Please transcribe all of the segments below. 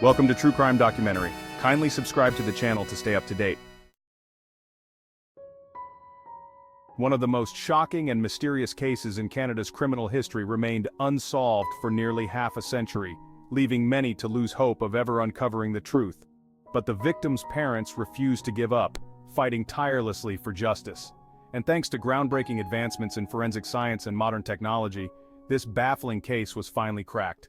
Welcome to True Crime Documentary. Kindly subscribe to the channel to stay up to date. One of the most shocking and mysterious cases in Canada's criminal history remained unsolved for nearly half a century, leaving many to lose hope of ever uncovering the truth. But the victim's parents refused to give up, fighting tirelessly for justice. And thanks to groundbreaking advancements in forensic science and modern technology, this baffling case was finally cracked.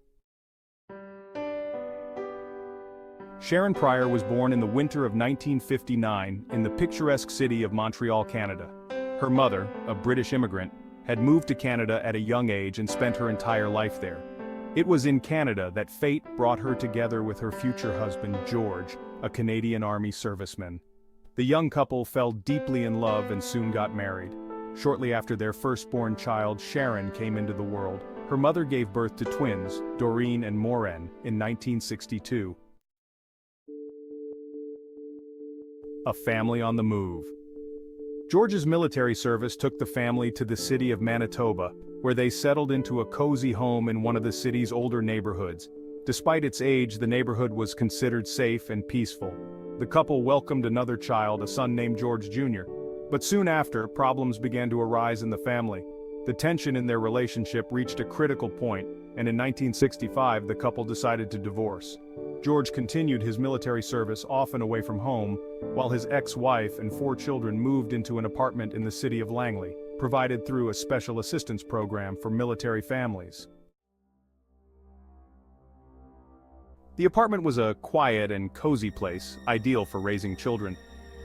Sharron Prior was born in the winter of 1959 in the picturesque city of Montreal, Canada. Her mother, a British immigrant, had moved to Canada at a young age and spent her entire life there. It was in Canada that fate brought her together with her future husband, George, a Canadian Army serviceman. The young couple fell deeply in love and soon got married. Shortly after their firstborn child, Sharon, came into the world, her mother gave birth to twins, Doreen and Maureen, in 1962. A family on the move. George's military service took the family to the city of Manitoba, where they settled into a cozy home in one of the city's older neighborhoods. Despite its age, the neighborhood was considered safe and peaceful. The couple welcomed another child, a son named George Jr. But soon after, problems began to arise in the family. The tension in their relationship reached a critical point, and in 1965 the couple decided to divorce. George continued his military service often away from home, while his ex-wife and 4 children moved into an apartment in the city of Langley, provided through a special assistance program for military families. The apartment was a quiet and cozy place, ideal for raising children.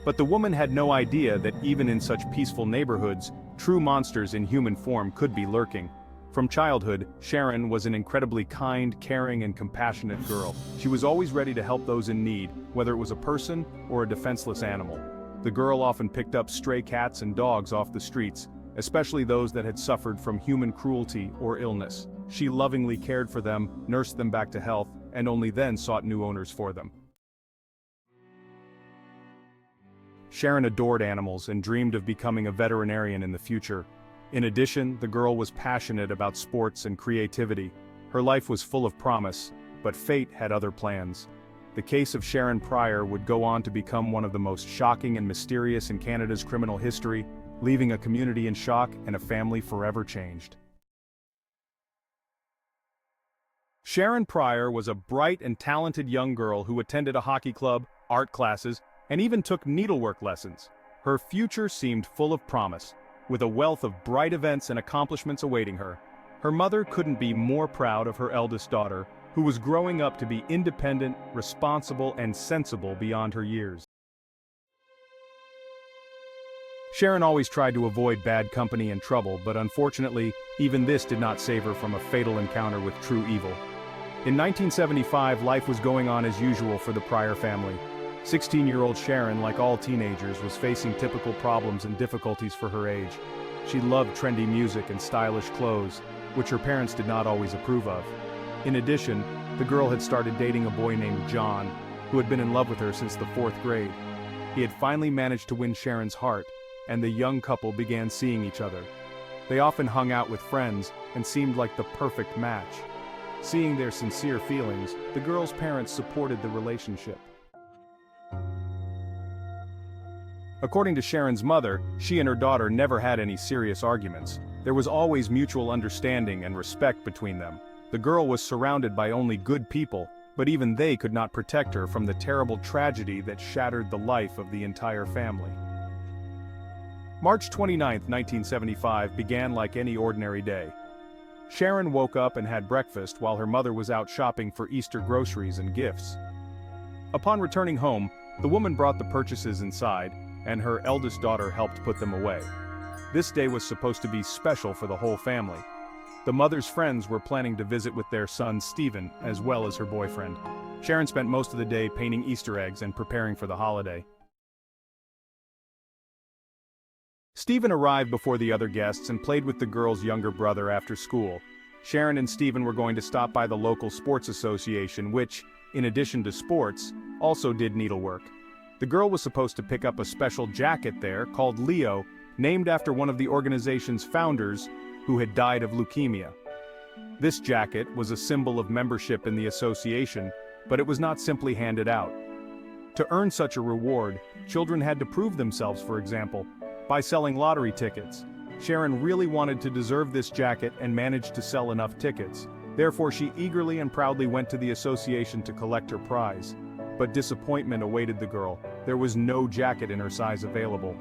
But the woman had no idea that even in such peaceful neighborhoods, true monsters in human form could be lurking. From childhood, Sharon was an incredibly kind, caring, and compassionate girl. She was always ready to help those in need, whether it was a person or a defenseless animal. The girl often picked up stray cats and dogs off the streets, especially those that had suffered from human cruelty or illness. She lovingly cared for them, nursed them back to health, and only then sought new owners for them. Sharon adored animals and dreamed of becoming a veterinarian in the future. In addition, the girl was passionate about sports and creativity. Her life was full of promise, but fate had other plans. The case of Sharron Prior would go on to become one of the most shocking and mysterious in Canada's criminal history, leaving a community in shock and a family forever changed. Sharron Prior was a bright and talented young girl who attended a hockey club, art classes, and even took needlework lessons. Her future seemed full of promise, with a wealth of bright events and accomplishments awaiting her. Her mother couldn't be more proud of her eldest daughter, who was growing up to be independent, responsible, and sensible beyond her years. Sharon always tried to avoid bad company and trouble, but unfortunately, even this did not save her from a fatal encounter with true evil. In 1975, life was going on as usual for the Prior family. 16-year-old Sharon, like all teenagers, was facing typical problems and difficulties for her age. She loved trendy music and stylish clothes, which her parents did not always approve of. In addition, the girl had started dating a boy named John, who had been in love with her since the 4th grade. He had finally managed to win Sharon's heart, and the young couple began seeing each other. They often hung out with friends and seemed like the perfect match. Seeing their sincere feelings, the girl's parents supported the relationship. According to Sharon's mother, she and her daughter never had any serious arguments. There was always mutual understanding and respect between them. The girl was surrounded by only good people, but even they could not protect her from the terrible tragedy that shattered the life of the entire family. March 29, 1975 began like any ordinary day. Sharon woke up and had breakfast while her mother was out shopping for Easter groceries and gifts. Upon returning home, the woman brought the purchases inside, and her eldest daughter helped put them away. This day was supposed to be special for the whole family. The mother's friends were planning to visit with their son Stephen, as well as her boyfriend. Sharon spent most of the day painting Easter eggs and preparing for the holiday. Stephen arrived before the other guests and played with the girl's younger brother after school. Sharon and Stephen were going to stop by the local sports association, which, in addition to sports, also did needlework. The girl was supposed to pick up a special jacket there called Leo, named after one of the organization's founders who had died of leukemia. This jacket was a symbol of membership in the association, but it was not simply handed out. To earn such a reward, children had to prove themselves, for example, by selling lottery tickets. Sharon really wanted to deserve this jacket and managed to sell enough tickets. Therefore, she eagerly and proudly went to the association to collect her prize. But disappointment awaited the girl. There was no jacket in her size available.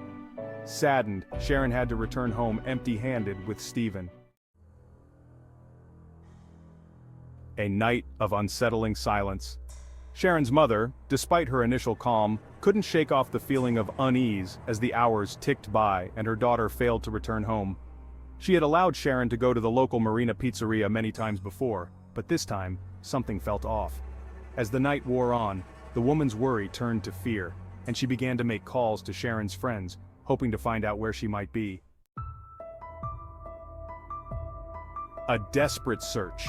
Saddened, Sharon had to return home empty-handed with Stephen. A night of unsettling silence. Sharon's mother, despite her initial calm, couldn't shake off the feeling of unease as the hours ticked by and her daughter failed to return home. She had allowed Sharon to go to the local marina pizzeria many times before, but this time, something felt off. As the night wore on, the woman's worry turned to fear, and she began to make calls to Sharon's friends, hoping to find out where she might be. A desperate search.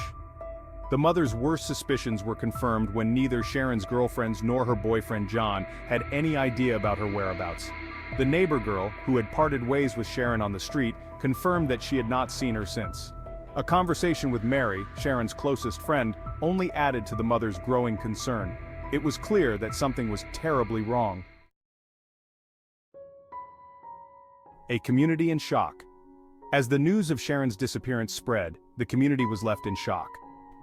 The mother's worst suspicions were confirmed when neither Sharon's girlfriends nor her boyfriend John had any idea about her whereabouts. The neighbor girl, who had parted ways with Sharon on the street, confirmed that she had not seen her since. A conversation with Mary, Sharon's closest friend, only added to the mother's growing concern. It was clear that something was terribly wrong. A community in shock. As the news of Sharon's disappearance spread, the community was left in shock.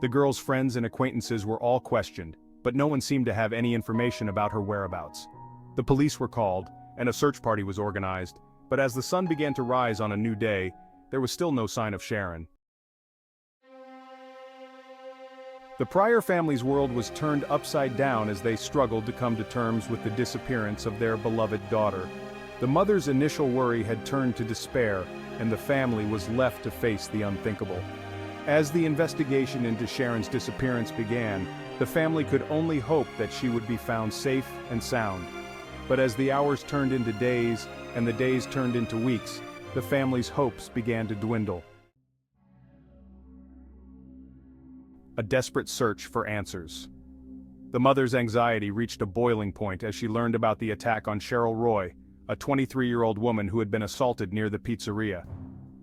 The girl's friends and acquaintances were all questioned, but no one seemed to have any information about her whereabouts. The police were called, and a search party was organized, but as the sun began to rise on a new day, there was still no sign of Sharon. The Prior family's world was turned upside down as they struggled to come to terms with the disappearance of their beloved daughter. The mother's initial worry had turned to despair, and the family was left to face the unthinkable. As the investigation into Sharon's disappearance began, the family could only hope that she would be found safe and sound. But as the hours turned into days, and the days turned into weeks, the family's hopes began to dwindle. A desperate search for answers. The mother's anxiety reached a boiling point as she learned about the attack on Cheryl Roy, a 23-year-old woman who had been assaulted near the pizzeria.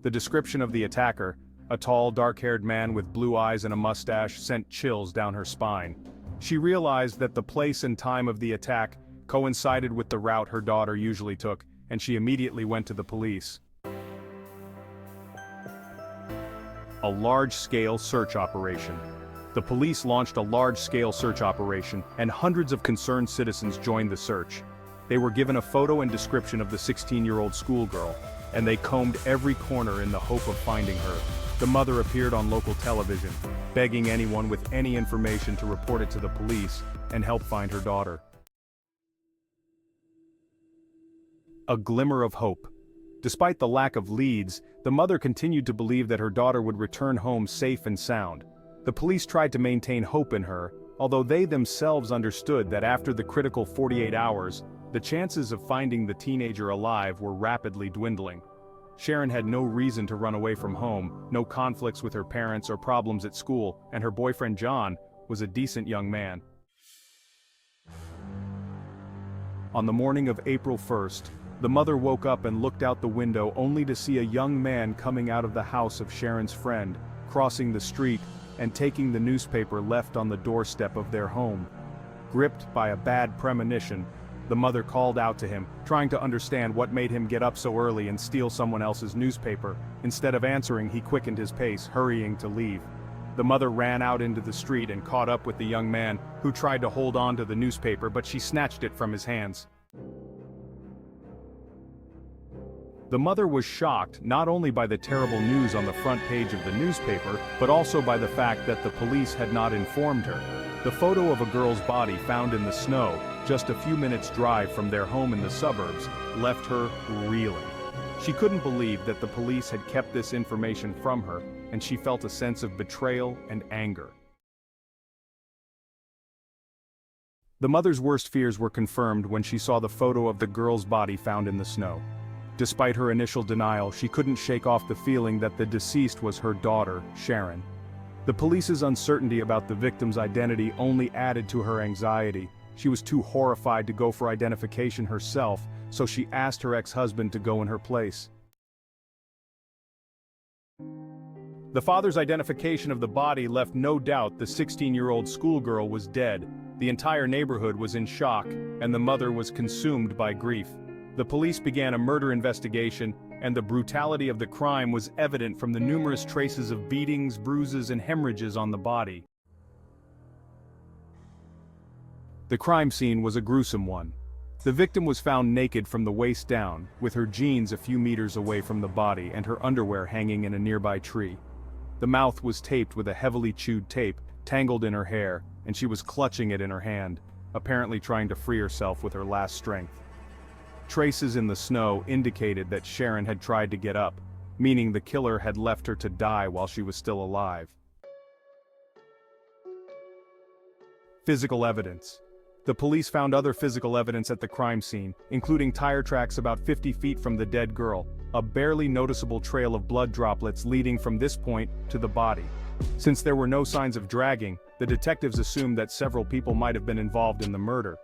The description of the attacker, a tall, dark-haired man with blue eyes and a mustache, sent chills down her spine. She realized that the place and time of the attack coincided with the route her daughter usually took, and she immediately went to the police. A large-scale search operation. The police launched a large-scale search operation, and hundreds of concerned citizens joined the search. They were given a photo and description of the 16-year-old schoolgirl, and they combed every corner in the hope of finding her. The mother appeared on local television, begging anyone with any information to report it to the police and help find her daughter. A glimmer of hope. Despite the lack of leads, the mother continued to believe that her daughter would return home safe and sound. The police tried to maintain hope in her, although they themselves understood that after the critical 48 hours, the chances of finding the teenager alive were rapidly dwindling. Sharon had no reason to run away from home, no conflicts with her parents or problems at school, and her boyfriend John was a decent young man. On the morning of April 1st, the mother woke up and looked out the window only to see a young man coming out of the house of Sharon's friend, crossing the street, and taking the newspaper left on the doorstep of their home. Gripped by a bad premonition, the mother called out to him, trying to understand what made him get up so early and steal someone else's newspaper. Instead of answering, he quickened his pace, hurrying to leave. The mother ran out into the street and caught up with the young man, who tried to hold on to the newspaper, but she snatched it from his hands. The mother was shocked not only by the terrible news on the front page of the newspaper, but also by the fact that the police had not informed her. The photo of a girl's body found in the snow, just a few minutes' drive from their home in the suburbs, left her reeling. She couldn't believe that the police had kept this information from her, and she felt a sense of betrayal and anger. The mother's worst fears were confirmed when she saw the photo of the girl's body found in the snow. Despite her initial denial, she couldn't shake off the feeling that the deceased was her daughter, Sharon. The police's uncertainty about the victim's identity only added to her anxiety. She was too horrified to go for identification herself, so she asked her ex-husband to go in her place. The father's identification of the body left no doubt the 16-year-old schoolgirl was dead. The entire neighborhood was in shock, and the mother was consumed by grief. The police began a murder investigation, and the brutality of the crime was evident from the numerous traces of beatings, bruises, and hemorrhages on the body. The crime scene was a gruesome one. The victim was found naked from the waist down, with her jeans a few meters away from the body and her underwear hanging in a nearby tree. The mouth was taped with a heavily chewed tape, tangled in her hair, and she was clutching it in her hand, apparently trying to free herself with her last strength. Traces in the snow indicated that Sharon had tried to get up, meaning the killer had left her to die while she was still alive. Physical evidence. The police found other physical evidence at the crime scene, including tire tracks about 50 feet from the dead girl, a barely noticeable trail of blood droplets leading from this point to the body. Since there were no signs of dragging, the detectives assumed that several people might have been involved in the murder.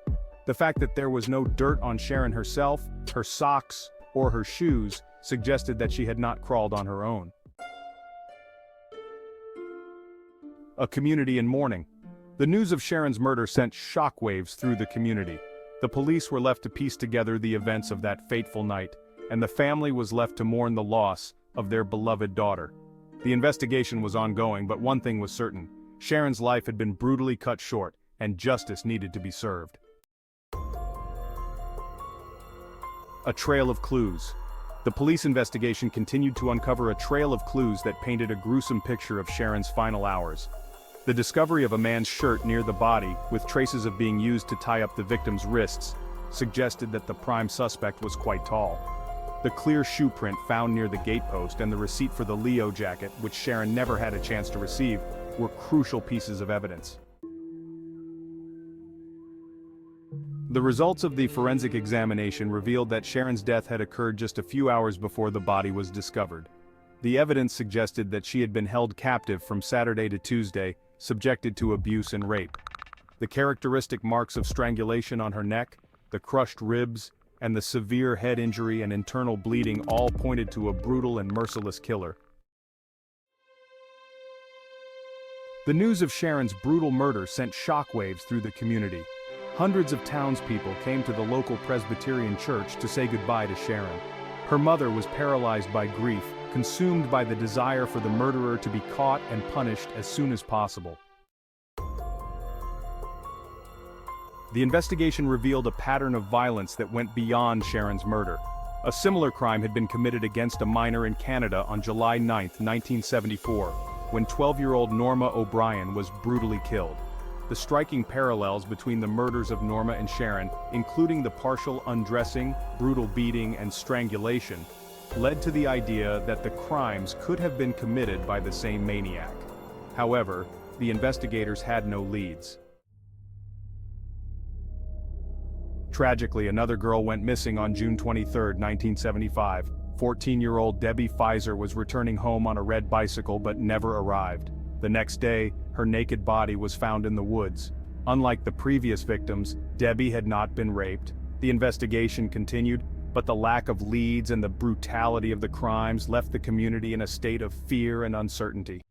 The fact that there was no dirt on Sharon herself, her socks, or her shoes suggested that she had not crawled on her own. A community in mourning. The news of Sharon's murder sent shockwaves through the community. The police were left to piece together the events of that fateful night, and the family was left to mourn the loss of their beloved daughter. The investigation was ongoing, but one thing was certain: Sharon's life had been brutally cut short, and justice needed to be served. A trail of clues. The police investigation continued to uncover a trail of clues that painted a gruesome picture of Sharon's final hours. The discovery of a man's shirt near the body, with traces of being used to tie up the victim's wrists, suggested that the prime suspect was quite tall. The clear shoe print found near the gatepost and the receipt for the Leo jacket, which Sharon never had a chance to receive, were crucial pieces of evidence. The results of the forensic examination revealed that Sharon's death had occurred just a few hours before the body was discovered. The evidence suggested that she had been held captive from Saturday to Tuesday, subjected to abuse and rape. The characteristic marks of strangulation on her neck, the crushed ribs, and the severe head injury and internal bleeding all pointed to a brutal and merciless killer. The news of Sharon's brutal murder sent shockwaves through the community. Hundreds of townspeople came to the local Presbyterian church to say goodbye to Sharon. Her mother was paralyzed by grief, consumed by the desire for the murderer to be caught and punished as soon as possible. The investigation revealed a pattern of violence that went beyond Sharon's murder. A similar crime had been committed against a minor in Canada on July 9, 1974, when 12-year-old Norma O'Brien was brutally killed. The striking parallels between the murders of Norma and Sharon, including the partial undressing, brutal beating, and strangulation, led to the idea that the crimes could have been committed by the same maniac. However, the investigators had no leads. Tragically, another girl went missing on June 23, 1975. 14-year-old Debbie Pfizer was returning home on a red bicycle but never arrived. The next day, her naked body was found in the woods. Unlike the previous victims, Debbie had not been raped. The investigation continued, but the lack of leads and the brutality of the crimes left the community in a state of fear and uncertainty.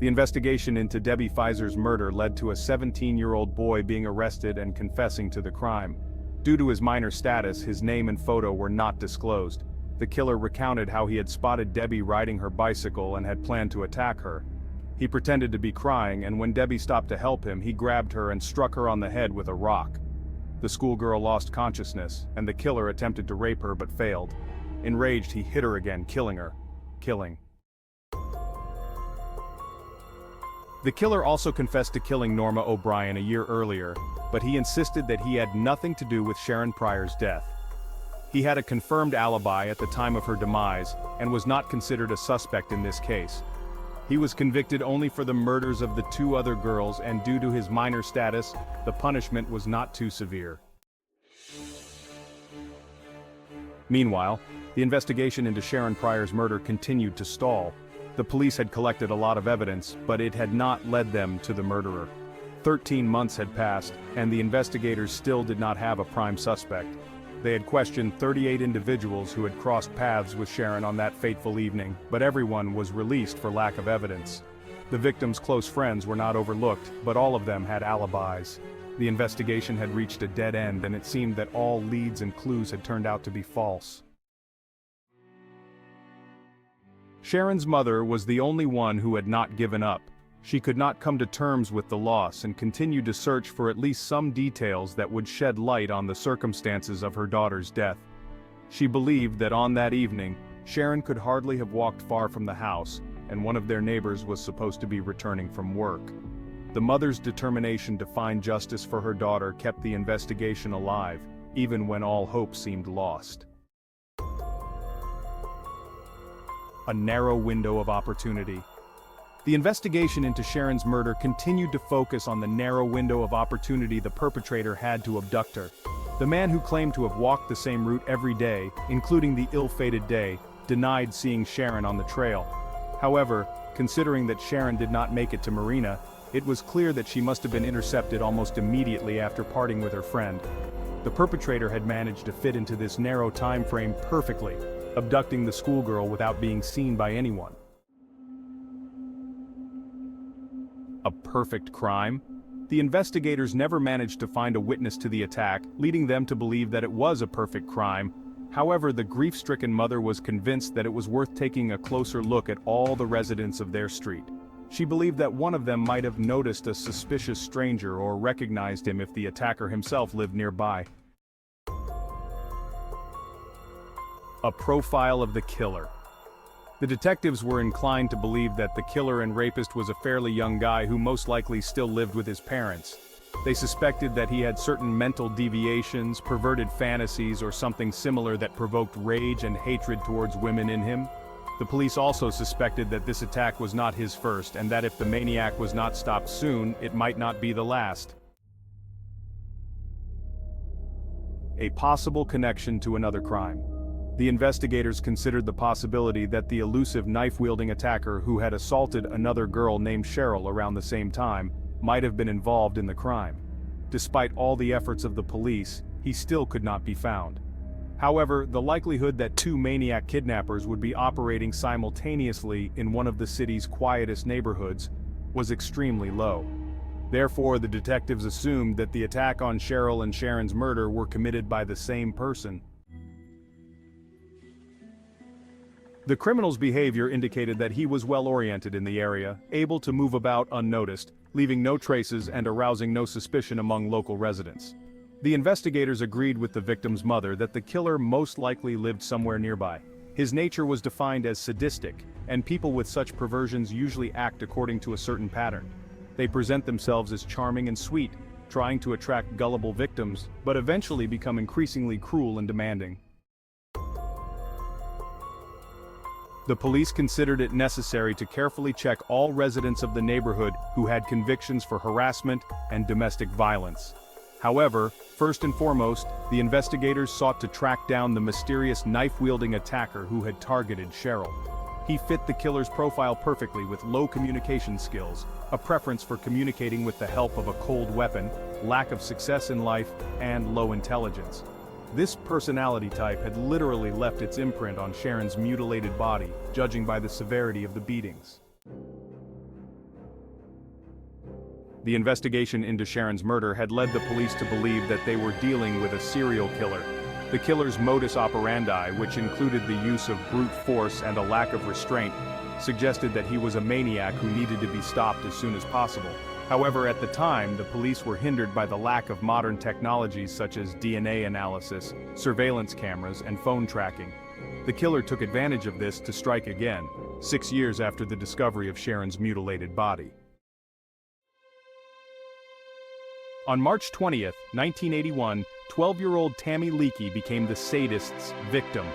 The investigation into Debbie Pfizer's murder led to a 17-year-old boy being arrested and confessing to the crime. Due to his minor status, his name and photo were not disclosed. The killer recounted how he had spotted Debbie riding her bicycle and had planned to attack her. He pretended to be crying, and when Debbie stopped to help him, he grabbed her and struck her on the head with a rock. The schoolgirl lost consciousness, and the killer attempted to rape her but failed. Enraged, he hit her again, killing her. The killer also confessed to killing Norma O'Brien a year earlier, but he insisted that he had nothing to do with Sharron Prior's death. He had a confirmed alibi at the time of her demise, and was not considered a suspect in this case. He was convicted only for the murders of the two other girls, and due to his minor status, the punishment was not too severe. Meanwhile, the investigation into Sharron Prior's murder continued to stall. The police had collected a lot of evidence, but it had not led them to the murderer. 13 months had passed, and the investigators still did not have a prime suspect. They had questioned 38 individuals who had crossed paths with Sharon on that fateful evening, but everyone was released for lack of evidence. The victims' close friends were not overlooked, but all of them had alibis. The investigation had reached a dead end, and it seemed that all leads and clues had turned out to be false. Sharon's mother was the only one who had not given up. She could not come to terms with the loss and continued to search for at least some details that would shed light on the circumstances of her daughter's death. She believed that on that evening, Sharon could hardly have walked far from the house, and one of their neighbors was supposed to be returning from work. The mother's determination to find justice for her daughter kept the investigation alive, even when all hope seemed lost. A narrow window of opportunity. The investigation into Sharon's murder continued to focus on the narrow window of opportunity the perpetrator had to abduct her. The man who claimed to have walked the same route every day, including the ill-fated day, denied seeing Sharon on the trail. However, considering that Sharon did not make it to Marina, it was clear that she must have been intercepted almost immediately after parting with her friend. The perpetrator had managed to fit into this narrow time frame perfectly, abducting the schoolgirl without being seen by anyone. A perfect crime? The investigators never managed to find a witness to the attack, leading them to believe that it was a perfect crime. However, the grief-stricken mother was convinced that it was worth taking a closer look at all the residents of their street. She believed that one of them might have noticed a suspicious stranger or recognized him if the attacker himself lived nearby. A profile of the killer. The detectives were inclined to believe that the killer and rapist was a fairly young guy who most likely still lived with his parents. They suspected that he had certain mental deviations, perverted fantasies, or something similar that provoked rage and hatred towards women in him. The police also suspected that this attack was not his first, and that if the maniac was not stopped soon, it might not be the last. A possible connection to another crime. The investigators considered the possibility that the elusive knife-wielding attacker who had assaulted another girl named Cheryl around the same time might have been involved in the crime. Despite all the efforts of the police, he still could not be found. However, the likelihood that two maniac kidnappers would be operating simultaneously in one of the city's quietest neighborhoods was extremely low. Therefore, the detectives assumed that the attack on Cheryl and Sharon's murder were committed by the same person. The criminal's behavior indicated that he was well-oriented in the area, able to move about unnoticed, leaving no traces and arousing no suspicion among local residents. The investigators agreed with the victim's mother that the killer most likely lived somewhere nearby. His nature was defined as sadistic, and people with such perversions usually act according to a certain pattern. They present themselves as charming and sweet, trying to attract gullible victims, but eventually become increasingly cruel and demanding. The police considered it necessary to carefully check all residents of the neighborhood who had convictions for harassment and domestic violence. However, first and foremost, the investigators sought to track down the mysterious knife-wielding attacker who had targeted Cheryl. He fit the killer's profile perfectly with low communication skills, a preference for communicating with the help of a cold weapon, lack of success in life, and low intelligence. This personality type had literally left its imprint on Sharon's mutilated body, judging by the severity of the beatings. The investigation into Sharon's murder had led the police to believe that they were dealing with a serial killer. The killer's modus operandi, which included the use of brute force and a lack of restraint, suggested that he was a maniac who needed to be stopped as soon as possible. However, at the time, the police were hindered by the lack of modern technologies such as DNA analysis, surveillance cameras, and phone tracking. The killer took advantage of this to strike again, 6 years after the discovery of Sharon's mutilated body. On March 20, 1981, 12-year-old Tammy Leakey became the sadist's victim.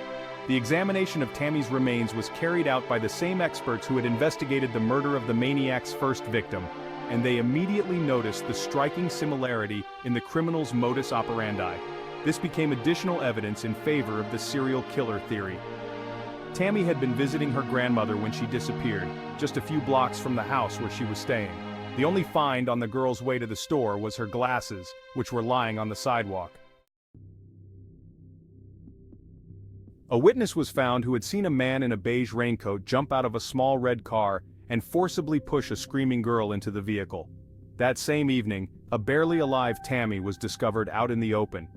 The examination of Tammy's remains was carried out by the same experts who had investigated the murder of the maniac's first victim, and they immediately noticed the striking similarity in the criminal's modus operandi. This became additional evidence in favor of the serial killer theory. Tammy had been visiting her grandmother when she disappeared, just a few blocks from the house where she was staying. The only find on the girl's way to the store was her glasses, which were lying on the sidewalk. A witness was found who had seen a man in a beige raincoat jump out of a small red car and forcibly push a screaming girl into the vehicle. That same evening, a barely alive Tammy was discovered out in the open.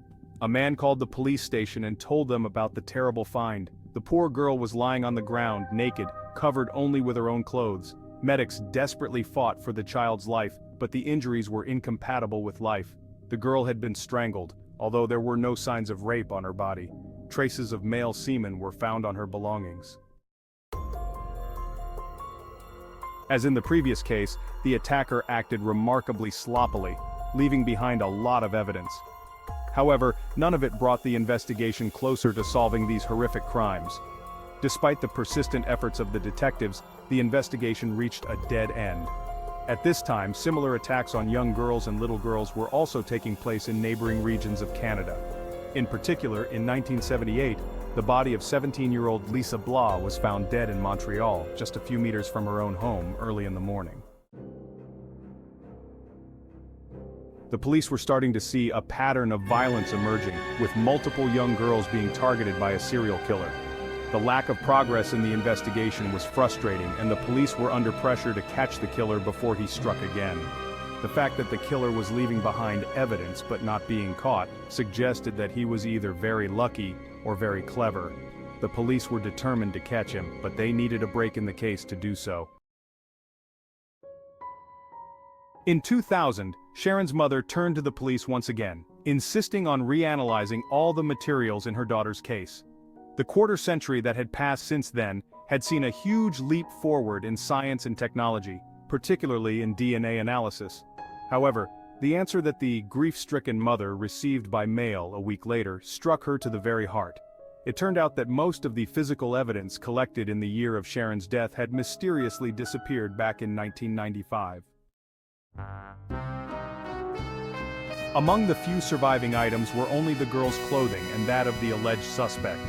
A man called the police station and told them about the terrible find. The poor girl was lying on the ground, naked, covered only with her own clothes. Medics desperately fought for the child's life, but the injuries were incompatible with life. The girl had been strangled, although there were no signs of rape on her body. Traces of male semen were found on her belongings. As in the previous case, the attacker acted remarkably sloppily, leaving behind a lot of evidence. However, none of it brought the investigation closer to solving these horrific crimes. Despite the persistent efforts of the detectives, the investigation reached a dead end. At this time, similar attacks on young girls and little girls were also taking place in neighboring regions of Canada. In particular, in 1978, the body of 17-year-old Lisa Blah was found dead in Montreal, just a few meters from her own home, early in the morning. The police were starting to see a pattern of violence emerging, with multiple young girls being targeted by a serial killer. The lack of progress in the investigation was frustrating, and the police were under pressure to catch the killer before he struck again. The fact that the killer was leaving behind evidence but not being caught suggested that he was either very lucky or very clever. The police were determined to catch him, but they needed a break in the case to do so. In 2000, Sharon's mother turned to the police once again, insisting on reanalyzing all the materials in her daughter's case. The quarter century that had passed since then had seen a huge leap forward in science and technology, particularly in DNA analysis. However, the answer that the grief-stricken mother received by mail a week later struck her to the very heart. It turned out that most of the physical evidence collected in the year of Sharon's death had mysteriously disappeared back in 1995. Among the few surviving items were only the girl's clothing and that of the alleged suspect.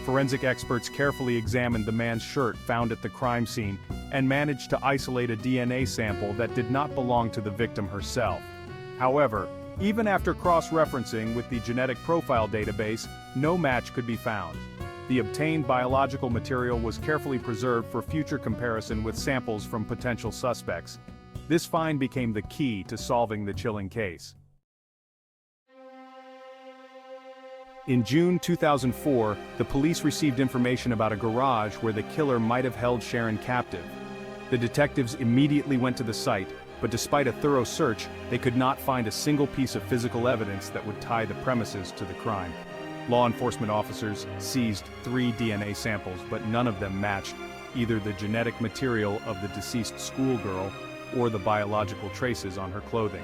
Forensic experts carefully examined the man's shirt found at the crime scene and managed to isolate a DNA sample that did not belong to the victim herself. However, even after cross-referencing with the genetic profile database, no match could be found. The obtained biological material was carefully preserved for future comparison with samples from potential suspects. This find became the key to solving the chilling case. In June 2004, the police received information about a garage where the killer might have held Sharon captive. The detectives immediately went to the site, but despite a thorough search, they could not find a single piece of physical evidence that would tie the premises to the crime. Law enforcement officers seized 3 DNA samples, but none of them matched either the genetic material of the deceased schoolgirl or the biological traces on her clothing.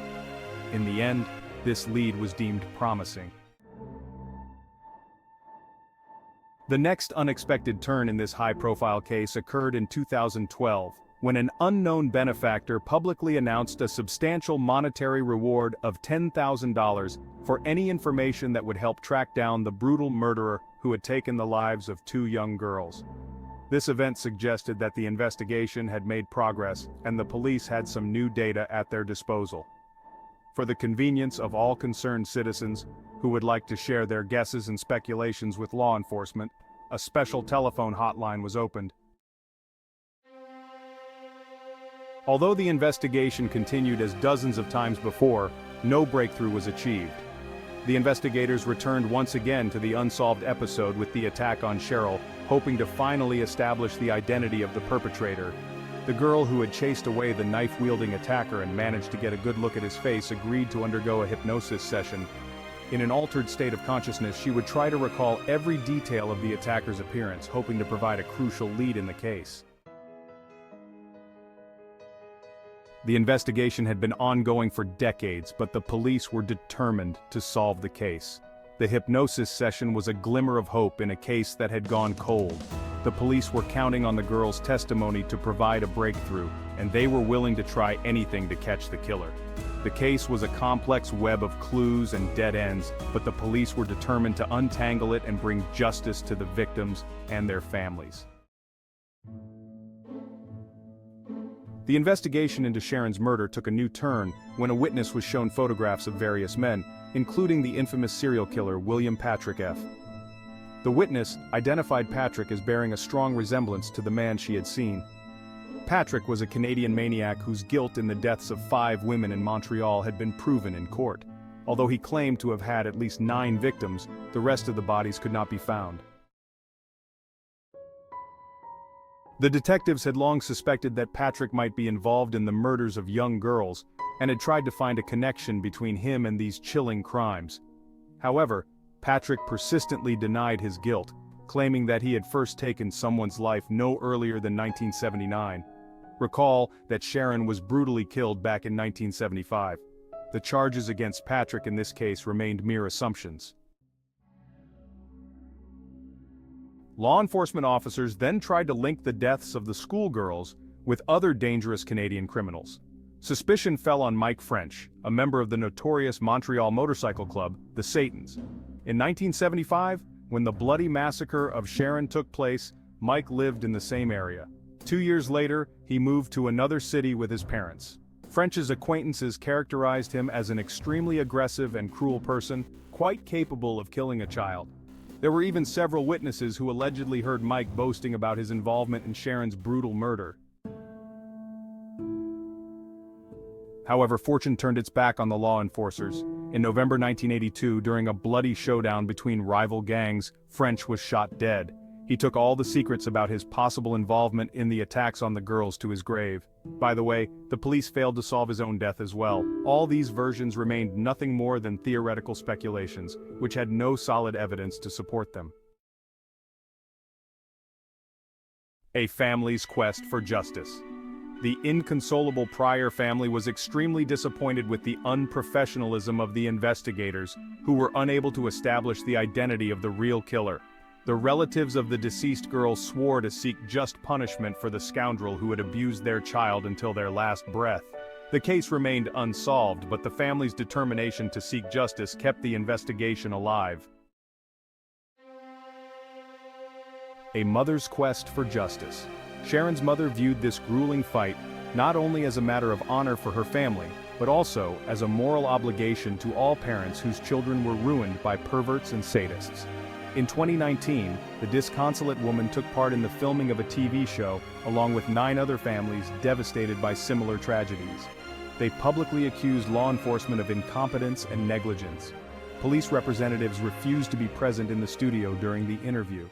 In the end, this lead was deemed promising. The next unexpected turn in this high-profile case occurred in 2012, when an unknown benefactor publicly announced a substantial monetary reward of $10,000 for any information that would help track down the brutal murderer who had taken the lives of 2 young girls. This event suggested that the investigation had made progress and the police had some new data at their disposal. For the convenience of all concerned citizens who would like to share their guesses and speculations with law enforcement, a special telephone hotline was opened. Although the investigation continued as dozens of times before, no breakthrough was achieved. The investigators returned once again to the unsolved episode with the attack on Cheryl, hoping to finally establish the identity of the perpetrator. The girl who had chased away the knife-wielding attacker and managed to get a good look at his face agreed to undergo a hypnosis session. In an altered state of consciousness, she would try to recall every detail of the attacker's appearance, hoping to provide a crucial lead in the case. The investigation had been ongoing for decades, but the police were determined to solve the case. The hypnosis session was a glimmer of hope in a case that had gone cold. The police were counting on the girl's testimony to provide a breakthrough, and they were willing to try anything to catch the killer. The case was a complex web of clues and dead ends, but the police were determined to untangle it and bring justice to the victims and their families. The investigation into Sharon's murder took a new turn when a witness was shown photographs of various men, including the infamous serial killer William Patrick F. The witness identified Patrick as bearing a strong resemblance to the man she had seen. Patrick was a Canadian maniac whose guilt in the deaths of 5 women in Montreal had been proven in court. Although he claimed to have had at least 9 victims, the rest of the bodies could not be found. The detectives had long suspected that Patrick might be involved in the murders of young girls, and had tried to find a connection between him and these chilling crimes. However, Patrick persistently denied his guilt, claiming that he had first taken someone's life no earlier than 1979. Recall that Sharon was brutally killed back in 1975. The charges against Patrick in this case remained mere assumptions. Law enforcement officers then tried to link the deaths of the schoolgirls with other dangerous Canadian criminals. Suspicion fell on Mike French, a member of the notorious Montreal motorcycle club, the Satans. In 1975, when the bloody massacre of Sharon took place, Mike lived in the same area. 2 years later, he moved to another city with his parents. French's acquaintances characterized him as an extremely aggressive and cruel person, quite capable of killing a child. There were even several witnesses who allegedly heard Mike boasting about his involvement in Sharon's brutal murder. However, fortune turned its back on the law enforcers. In November 1982, during a bloody showdown between rival gangs, French was shot dead. He took all the secrets about his possible involvement in the attacks on the girls to his grave. By the way, the police failed to solve his own death as well. All these versions remained nothing more than theoretical speculations, which had no solid evidence to support them. A family's quest for justice. The inconsolable Prior family was extremely disappointed with the unprofessionalism of the investigators, who were unable to establish the identity of the real killer. The relatives of the deceased girl swore to seek just punishment for the scoundrel who had abused their child until their last breath. The case remained unsolved, but the family's determination to seek justice kept the investigation alive. A mother's quest for justice. Sharon's mother viewed this grueling fight not only as a matter of honor for her family, but also as a moral obligation to all parents whose children were ruined by perverts and sadists. In 2019, the disconsolate woman took part in the filming of a TV show, along with 9 other families devastated by similar tragedies. They publicly accused law enforcement of incompetence and negligence. Police representatives refused to be present in the studio during the interview.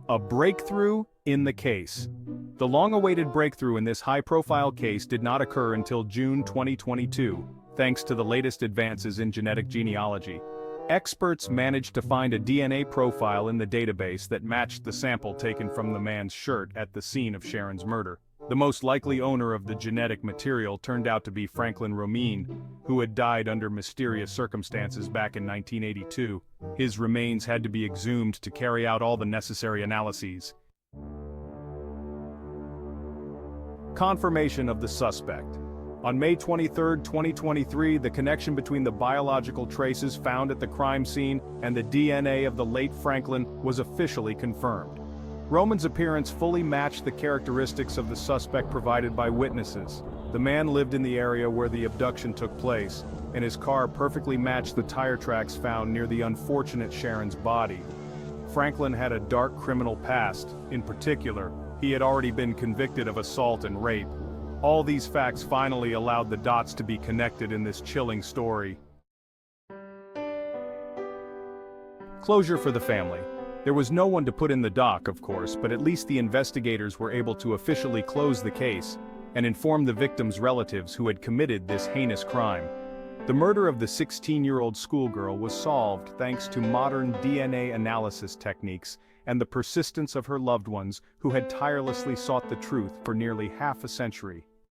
A breakthrough in the case. The long-awaited breakthrough in this high-profile case did not occur until June 2022, thanks to the latest advances in genetic genealogy. Experts managed to find a DNA profile in the database that matched the sample taken from the man's shirt at the scene of Sharon's murder. The most likely owner of the genetic material turned out to be Franklin Romine, who had died under mysterious circumstances back in 1982. His remains had to be exhumed to carry out all the necessary analyses. Confirmation of the suspect. On May 23, 2023, the connection between the biological traces found at the crime scene and the DNA of the late Franklin was officially confirmed. Roman's appearance fully matched the characteristics of the suspect provided by witnesses. The man lived in the area where the abduction took place, and his car perfectly matched the tire tracks found near the unfortunate Sharon's body. Franklin had a dark criminal past. In particular, he had already been convicted of assault and rape. All these facts finally allowed the dots to be connected in this chilling story. Closure for the family. There was no one to put in the dock, of course, but at least the investigators were able to officially close the case and inform the victims' relatives who had committed this heinous crime. The murder of the 16-year-old schoolgirl was solved thanks to modern DNA analysis techniques and the persistence of her loved ones who had tirelessly sought the truth for nearly half a century.